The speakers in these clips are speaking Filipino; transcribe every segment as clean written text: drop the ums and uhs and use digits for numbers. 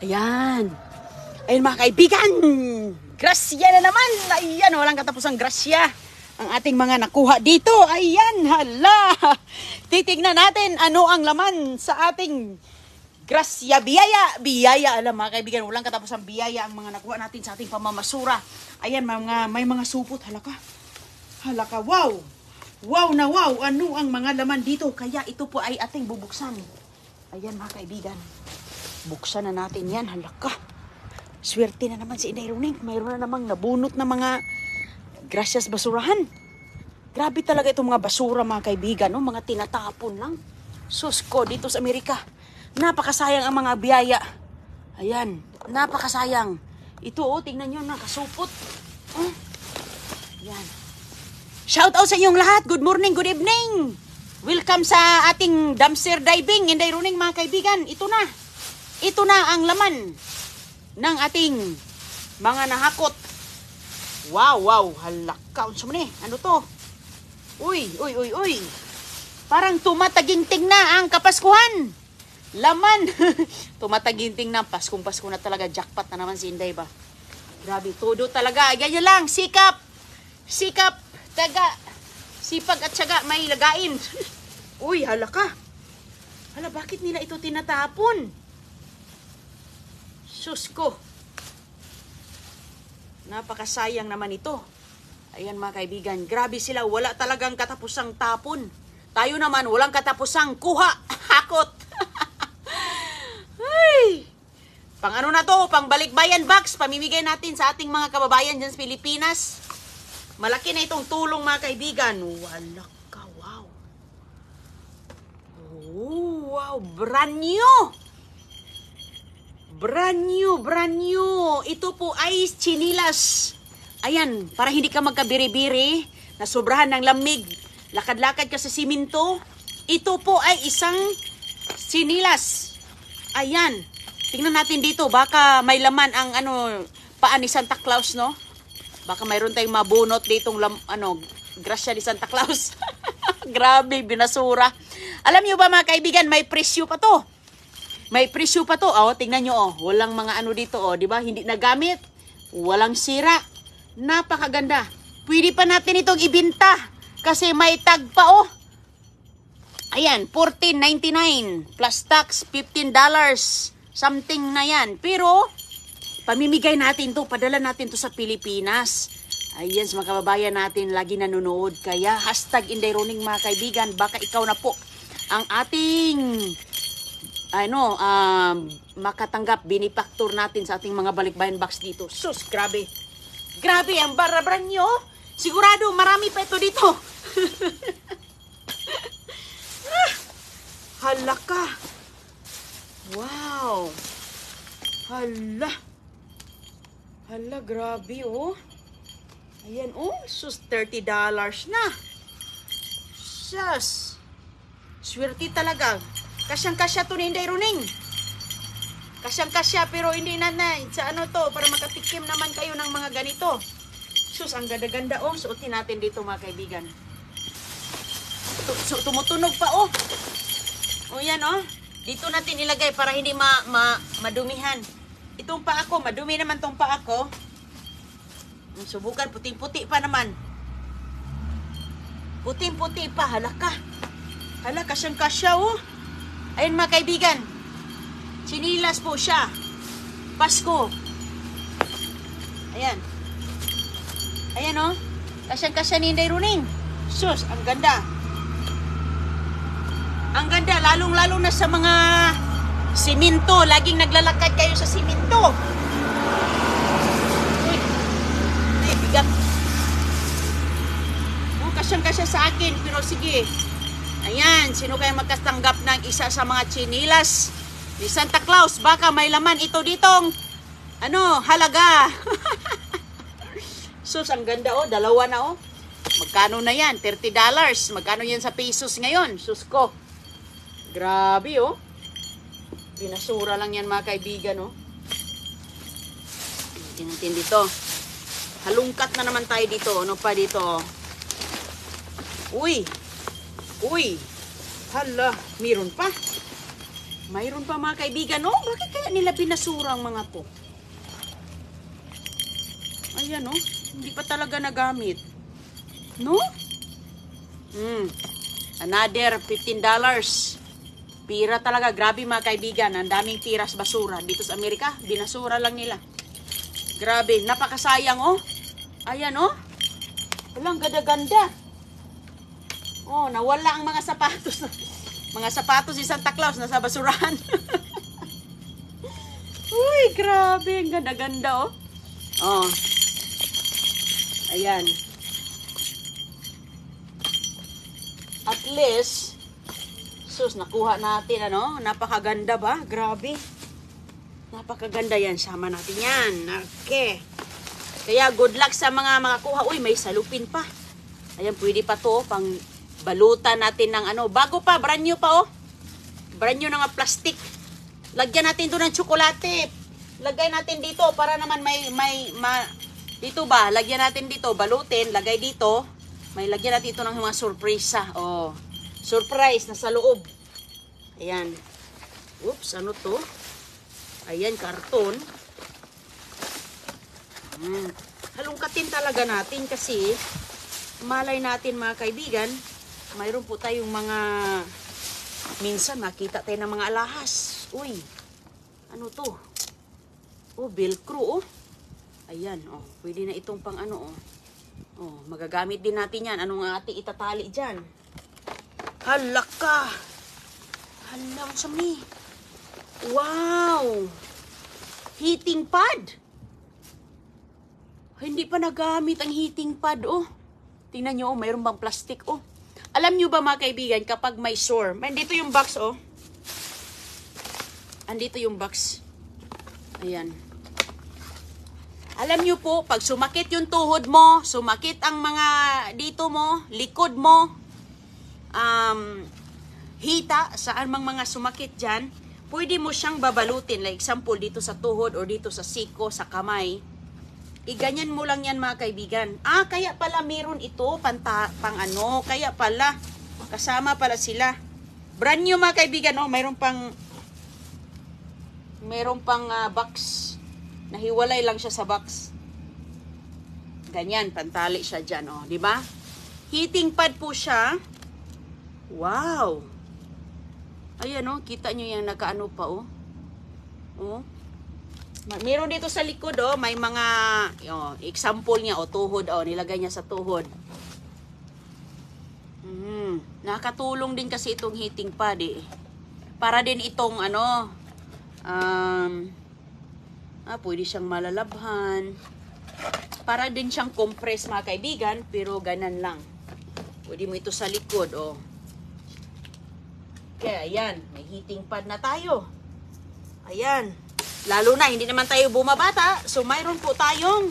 Ayan. Ayan mga kaibigan. Grasya na naman. Ayan, walang katapusang grasya. Ang ating mga nakuha dito. Ayan, hala. Titignan natin ano ang laman sa ating grasya. Biyaya. Biyaya. Alam mga kaibigan, walang katapusang biyaya ang mga nakuha natin sa ating pamamasura. Ayan, may mga supot. Halaka. Halaka. Wow. Wow na wow. Ano ang mga laman dito? Kaya ito po ay ating bubuksan. Ayan mga kaibigan. Buksan na natin yan. Halaka. Swerte na naman si Inday Runing. Mayroon na namang nabunot na mga grasyas basurahan. Grabe talaga itong mga basura mga kaibigan. No? Mga tinatapon lang. Sus ko dito sa Amerika. Napakasayang ang mga biyaya. Ayan. Napakasayang. Ito tingnan nyo nakasupot. Ayan. Shout out sa inyong lahat. Good morning, good evening. Welcome sa ating dumpster diving. Inday Runing mga kaibigan. Ito na. Ito na ang laman ng ating mga nahakot. Wow, wow. Halaka. Ano to? Uy. Parang tumataginting na ang Kapaskuhan. Laman. Tumataginting na. Paskong-pasko na talaga. Jackpot na naman si Inday ba? Grabe. Todo talaga. Ganyan lang. Sikap. Taga. Sipag at syaga. May lagain. Uy, halaka. Hala, bakit nila ito tinatapon? Sus ko. Napakasayang naman ito. Ayan mga kaibigan. Grabe sila. Wala talagang katapusang tapon. Tayo naman walang katapusang kuha. Hakot. Ay. Pang ano na to? Pang balikbayan box. Pamimigay natin sa ating mga kababayan dyan sa Pilipinas. Malaki na itong tulong mga kaibigan. Wala ka. Wow. Oh, wow. Brand new. Brand new. Ito po ay chinilas. Ayan, para hindi ka magkabiri-biri, na sobrahan ng lamig, lakad-lakad ka sa siminto. Ito po ay isang chinilas. Ayan. Tingnan natin dito, baka may laman ang paan ni Santa Claus, no? Baka mayroon tayong mabunot ditong grasya ni Santa Claus. Grabe, binasura. Alam niyo ba mga kaibigan, may presyo pa to. May presyo pa to. Tingnan nyo, walang mga dito, di ba? Hindi nagamit. Walang sira. Napakaganda. Pwede pa natin itong ibenta kasi may tag pa, Ayan, $14.99 plus tax $15. Something na yan. Pero pamimigay natin to, padala natin to sa Pilipinas. Ayan, sa mga kababayan natin lagi nanonood. Kaya #Inday Runing mga kaibigan, baka ikaw na po ang ating makatanggap, binipaktor natin sa ating mga balikbayan box dito. Sus, grabe. Grabe, ang barabran nyo. Sigurado, marami pa ito dito. Halaka. Wow. Hala, grabe, Ayan, sus, $30 na. Sus. Swerte talaga. Kasyang-kasya to ni Inday Runing. Kasyang-kasya pero hindi na sa to para makatikim naman kayo ng mga ganito. Sus, ang ganda-ganda suotin natin dito mga kaibigan. Tumutunog pa yan Dito natin ilagay para hindi madumihan. Itong paa ko, madumi naman tong paa ko. Subukan, puting-puti pa naman. Puting-puti pa, halaka. Hala, kasyang-kasya Ayun mga kaibigan, chinilas po siya. Pasko. Ayan. Ayan kasyang-kasya ni Inday Runing. Sus, ang ganda. Ang ganda, lalong-lalo na sa mga siminto. Laging naglalakad kayo sa siminto. Uy, bigat. Kasyang-kasya sa akin, pero sige. Ayan, sino kaya magkatanggap ng isa sa mga chinilas ni Santa Claus? Baka may laman ito ditong halaga. Sus, ang ganda dalawa na Magkano na yan? $30. Magkano yan sa pesos ngayon? Sus ko. Grabe Binasura lang yan mga kaibigan Tingnan natin dito. Halungkat na naman tayo dito. Ano pa dito? Uy. Hala, meron pa. Mayroon pa mga kaibigan. Oh, bakit kaya nila binasura ang mga to? Ayan oh, hindi pa talaga nagamit. No? Another $15. Pira talaga, grabe mga kaibigan. Ang daming piras basura. Dito sa Amerika, binasura lang nila. Grabe, napakasayang oh. Ayan oh. Walang ganda-ganda. Oh, nawala ang mga sapatos. Mga sapatos ni Santa Claus nasa basurahan. Uy, grabe, ang ganda-ganda oh. Oh. Ayan. At least, sus, nakuha natin, ano? Napakaganda ba? Grabe. Napakaganda yan. Sama natin yan. Okay. Kaya good luck sa mga makakuha. Uy, may salupin pa. Ayan, pwede pa to. Pang balutan natin ng ano. Bago pa, brand new pa, oh. Brand new na nga plastic. Lagyan natin to ng tsokolate. Lagay natin dito para naman dito ba? Lagyan natin dito. Balutin. Lagay dito. May lagyan natin ito ng mga surpresa. Oh. Surprise na sa loob. Ayan. Oops, ano to? Ayan, karton. Halongkatin talaga natin kasi malay natin mga kaibigan, mayroon po tayong mga minsan makita tayo ng mga alahas. Uy, ano to? Oh, velcro oh. Ayan, oh. Pwede na itong pang ano oh. Oh, magagamit din natin yan. Anong ating itatali dyan? Hala ka! Hala, sa mi. Wow! Heating pad! Hindi pa nagamit ang heating pad, oh. Tingnan nyo, oh, mayroon bang plastic, oh. Alam nyo ba mga kaibigan, kapag may sore, andito yung box, oh. Andito yung box. Ayan. Alam nyo po, pag sumakit yung tuhod mo, sumakit ang mga dito mo, likod mo, hita, saan mang mga sumakit dyan, pwede mo siyang babalutin. Like example, dito sa tuhod or dito sa siko, sa kamay. Iganyan mo lang yan mga kaibigan. Ah, kaya pala meron ito, pang ano, kaya pala, kasama pala sila. Brand new mga kaibigan, oh, mayroon pang box. Nahiwalay lang siya sa box. Ganyan, pantali siya dyan, oh, di ba? Heating pad po siya. Wow! Ayan, oh, kita nyo yung nakaano pa, oh. Oh. Meron dito sa likod, oh, may mga, oh, example niya, oh, tuhod, oh, nilagay niya sa tuhod. Nakatulong din kasi itong heating pad, eh. Para din itong, ano, pwede siyang malalabhan. Para din siyang compress mga kaibigan, pero ganan lang. Pwede mo ito sa likod, oh. Kaya, ayan, may heating pad na tayo. Ayan. Lalo na, hindi naman tayo bumabata. So, mayroon po tayong,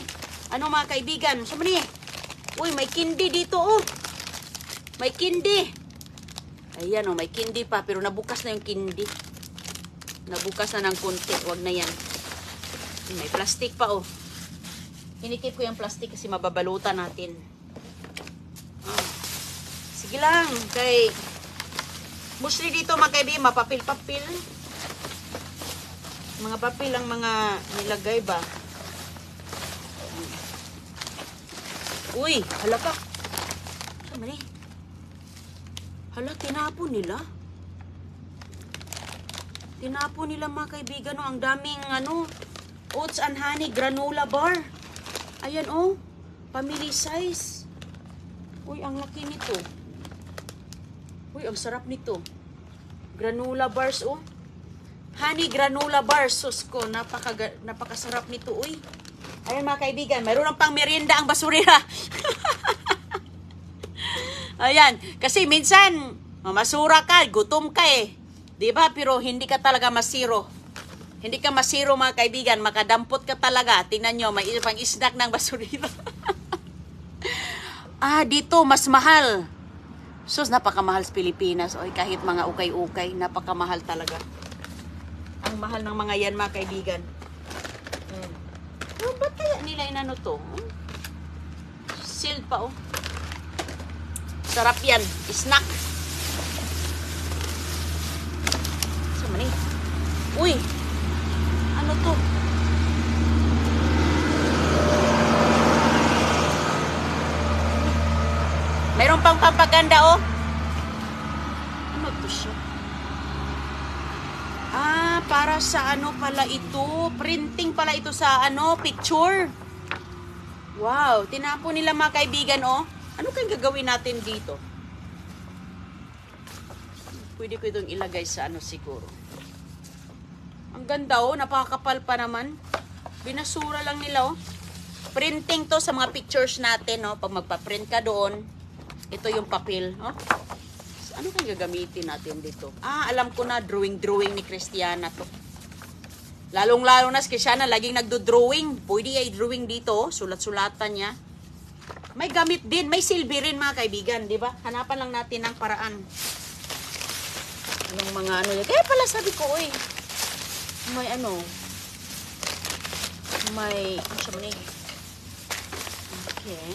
ano mga kaibigan, sumani. Uy, may kindi dito, oh. May kindi. Ayan, oh, may kindi pa, pero nabukas na yung kindi. Nabukas na ng konti, wag na yan. May plastic pa, oh. Hinikip ko yung plastic kasi mababalutan natin. Oh. Sige lang, kay mostly dito mga kaibigan, mapapil-papil. Mga papel ang mga nilagay ba. Uy, hala ka. Sama ni. Hala, tinapon nila. Tinapon nila mga kaibigan, oh, ang daming ano, oats and honey granola bar. Ayan, oh. Family size. Uy, ang laki nito. Uy, ang sarap nito. Granola bars, oh. Honey granola bars. Sus ko, napakasarap nito, uy. Ayan mga kaibigan, mayroon pang merienda ang basurera. Ayan, kasi minsan, mamasura ka, gutom ka eh. Diba? Pero hindi ka talaga masiro. Hindi ka masiro mga kaibigan, makadampot ka talaga. Tingnan nyo, may pang snack ng basurero. Dito, mas mahal. Sus, napakamahal sa Pilipinas. Oy, kahit mga ukay-ukay, napakamahal talaga. Ang mahal ng mga yan mga kaibigan. Ba't kaya nila inano to? Sealed pa, oh. Sarap yan. Snack. man eh. Uy! Ano to? Mayroon pang pampaganda, oh. Ano to siya? Ah, para sa ano pala ito? Printing pala ito sa ano, picture. Wow, tinapo nila mga kaibigan, oh. Ano kayang gagawin natin dito? Pwede ko itong ilagay sa ano siguro. Ang ganda, oh. Napakakapal pa naman. Binasura lang nila, oh. Printing to sa mga pictures natin, oh. Pag magpa-print ka doon, ito yung papel, oh. Ano kayang gagamitin natin dito? Ah, alam ko na, drawing ni Christiana to. Lalong-lalo na si Christiana, laging nagdo-drawing. Pwede ay drawing dito, oh. Sulat-sulatan niya. May gamit din, may silbi rin mga kaibigan, di ba? Hanapan lang natin ng paraan. Anong mga ano yun? Kaya pala sabi ko, eh, may ano, may, ano siya man eh. Okay.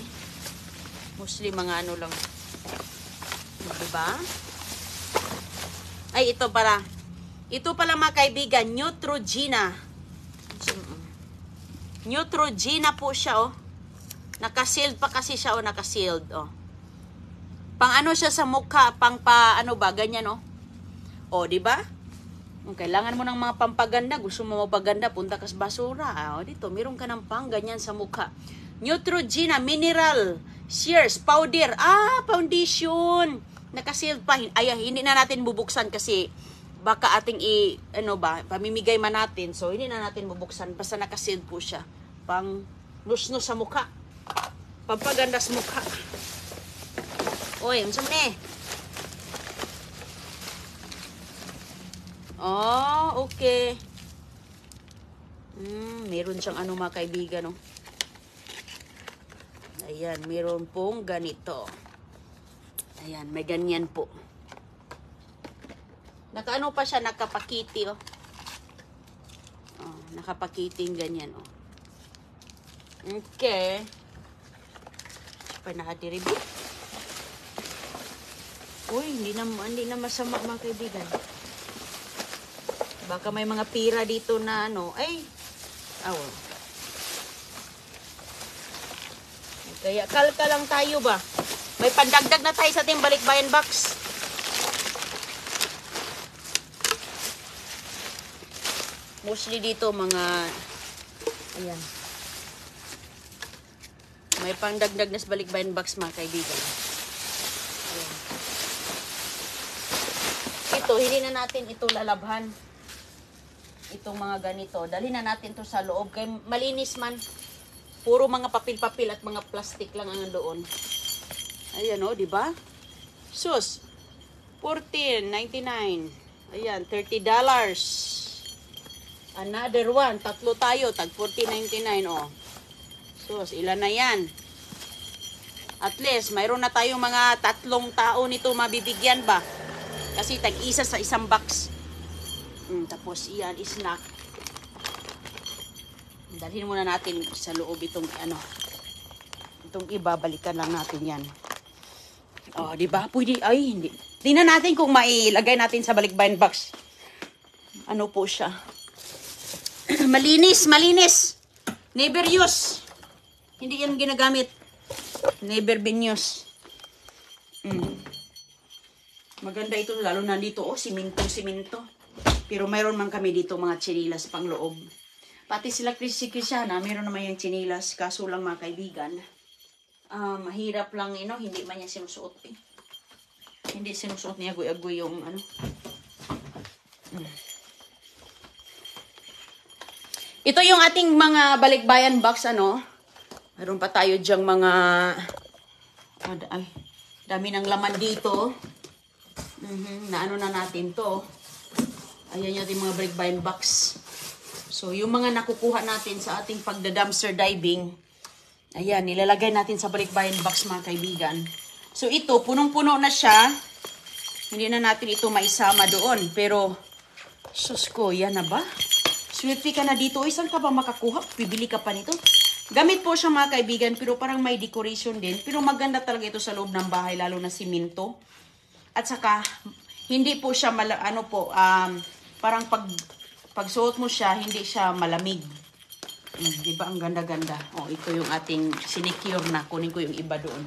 Mostly mga ano lang. Diba? Ay, ito pala. Ito pala mga kaibigan, Neutrogena. Neutrogena po siya, oh. Naka-sealed pa kasi siya, oh. Naka-sealed, oh. Pang ano siya sa mukha, pang pa, ano ba, ganyan, oh. Oh, diba? Kung kailangan mo ng mga pampaganda, gusto mo magpaganda, punta ka sa basura. Ah, oh, dito, meron ka ng pang ganyan sa mukha. Neutrogena Mineral Shears Powder. Ah, foundation. Naka-sealed pa. Ay, hindi na natin bubuksan kasi baka ating ano ba, pamimigay man natin. So, hindi na natin bubuksan. Basta naka-sealed po siya. Pang nus-nus sa mukha. Pampaganda sa mukha. Oy, unsa man eh? Oh, okay. Meron siyang ano mga kaibigan, no? Ayan, meron pong ganito. Ayan, may ganyan po. Nakaano pa siya, nakapakiti, oh. Oh, nakapakiting ganyan, oh. Okay. Pa nakadiribi. Uy, hindi na masama mga kaibigan. Baka may mga pira dito na ano, ay, oh. Kaya kalka lang tayo ba? May pandagdag na tayo sa ating balikbayan box. Mostly dito mga, ayan. May pandagdag na sa balikbayan box mga kaibigan. Ayan. Ito, hindi na natin ito lalabhan. Itong mga ganito. Dali na natin to sa loob. Kaya malinis man. Puro mga papel-papel at mga plastic lang ang doon. Ayan o, di ba? Sus, $14.99. Ayan, $30. Another one, tatlo tayo, tag $14.99 o. Sus, ilan na yan? At least, mayroon na tayong mga 3 tao nito mabibigyan ba? Kasi tag-isa sa isang box. Tapos, iyan, snack. Dalhin muna natin sa loob itong ano. Itong iba, balikan lang natin yan. Oh, di ba? Pwede, ay, hindi. Tingnan natin kung mailagay natin sa balikbayan box. Ano po siya? Malinis, malinis. Never use. Hindi yan ginagamit. Never been used. Maganda ito, lalo na dito, oh, simento. Pero mayroon man kami dito mga chinilas pang loob. Pati sila si Christiana, mayroon naman yung chinilas. Kaso lang mga kaibigan, mahirap lang, hindi man niya sinusuot eh. Hindi sinusuot niya agoy-agoy yung ano. Ito yung ating mga balikbayan box, ano. Mayroon pa tayo dyang mga, ay, dami ng laman dito. Na ano na natin to. Ayan yung ating mga balikbayan box. So, yung mga nakukuha natin sa ating pagda-dumpster diving, ayan, nilalagay natin sa balikbayan box mga kaibigan. So, ito, punong-puno na siya. Hindi na natin ito maisama doon. Pero, sus ko, yan na ba? Swerte ka na dito. Saan ka ba makakuha? Bibili ka pa nito? Gamit po siya mga kaibigan, pero parang may decoration din. Pero maganda talaga ito sa loob ng bahay, lalo na simento. At saka, hindi po siya, parang pagsuot mo siya, hindi siya malamig. Di ba? Ang ganda-ganda. Oh, ito yung ating sinicure na. Kunin ko yung iba doon.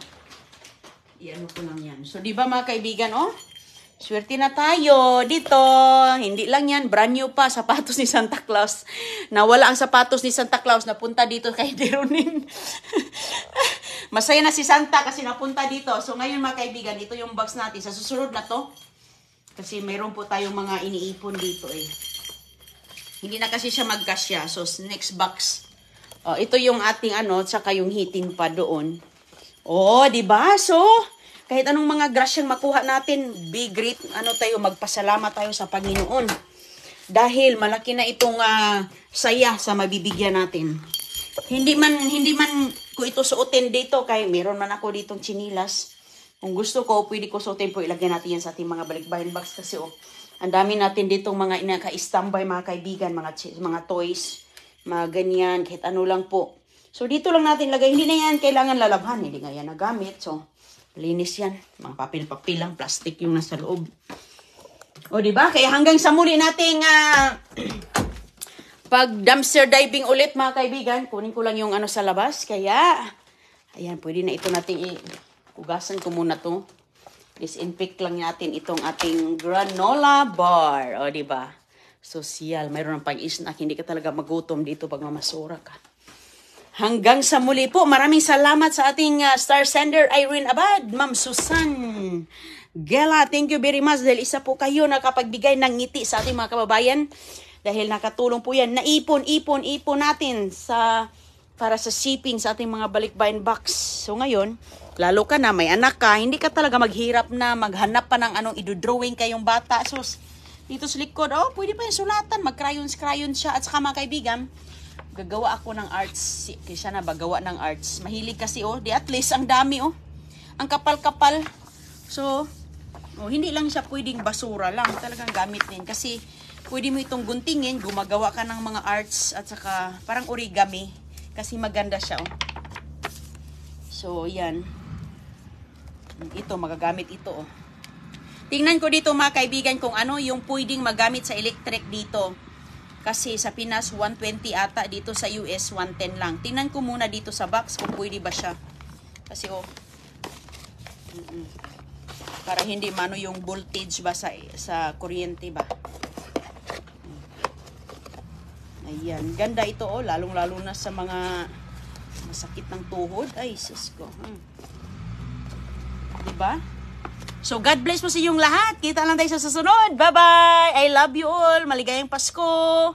Iano ko lang yan. So, di ba mga kaibigan, oh? Swerte na tayo dito. Hindi lang yan, brand new pa, sapatos ni Santa Claus. Nawala ang sapatos ni Santa Claus, napunta dito kay Deronin. Masaya na si Santa kasi napunta dito. So ngayon mga kaibigan, ito yung box natin. Sa susunod na to, kasi mayroon po tayong mga iniipon dito eh. Hindi na kasi siya magkasya. So next box. Oh, ito yung ating ano, tsaka yung hitin pa doon. Oh, di ba? So, kahit anong mga grasyang makuha natin, big great, magpasalamat tayo sa Panginoon. Dahil malaki na itong saya sa mabibigyan natin. Hindi man ko ito suotin dito, kaya meron man ako ditong chinilas. Kung gusto ko, pwede ko suotin po, ilagyan natin yan sa ating mga balikbayan box kasi ang dami natin ditong mga inaka-standby mga kaibigan, mga toys, mga ganyan, kahit ano lang po. So dito lang natin lagay, hindi na yan kailangan lalabhan, hindi nga yan nagamit. So linis yan. Mga papel-papel lang, plastic yung nasa loob. O, diba? Kaya hanggang sa muli nating pag dumpster diving ulit, mga kaibigan, kunin ko lang yung ano sa labas. Kaya, ayan, pwede na ito nating ugasan ko muna to. Disinfect lang natin itong ating granola bar. O, diba? Social. Mayroon ng pag-snack. Hindi ka talaga magutom dito pag mamasura ka. Hanggang sa muli po, maraming salamat sa ating star sender Irene Abad, Ma'am Susan Gela. Thank you very much dahil isa po kayo nakapagbigay ng ngiti sa ating mga kababayan. Dahil nakatulong po yan, naipon natin para sa shipping sa ating mga balikbayan box. So ngayon, lalo ka na, may anak ka, hindi ka talaga maghirap na maghanap pa ng anong idodrawing kayong bata. So dito sa likod, pwede pa yung sulatan, mag-crayons siya. At saka mga kaibigan, gagawa ako ng arts. Kaya siya na ba gawa ng arts. Mahilig kasi di at least ang dami Ang kapal-kapal. So, hindi lang siya pwedeng basura lang. Talagang gamit din. Kasi pwede mo itong guntingin, gumagawa ka ng mga arts at saka parang origami. Kasi maganda siya So, yan. Ito, magagamit ito Tingnan ko dito mga kaibigan kung ano yung pwedeng magamit sa electric dito. Kasi sa Pinas, 120 ata. Dito sa US, 110 lang. Tingnan ko muna dito sa box kung pwede ba siya. Kasi para hindi mano yung voltage ba sa kuryente ba. Ayan. Ganda ito Lalong-lalo na sa mga masakit ng tuhod. Ay, sus ko. Diba? So, God bless po sa inyong lahat. Kita lang tayo sa susunod. Bye-bye! I love you all. Maligayang Pasko!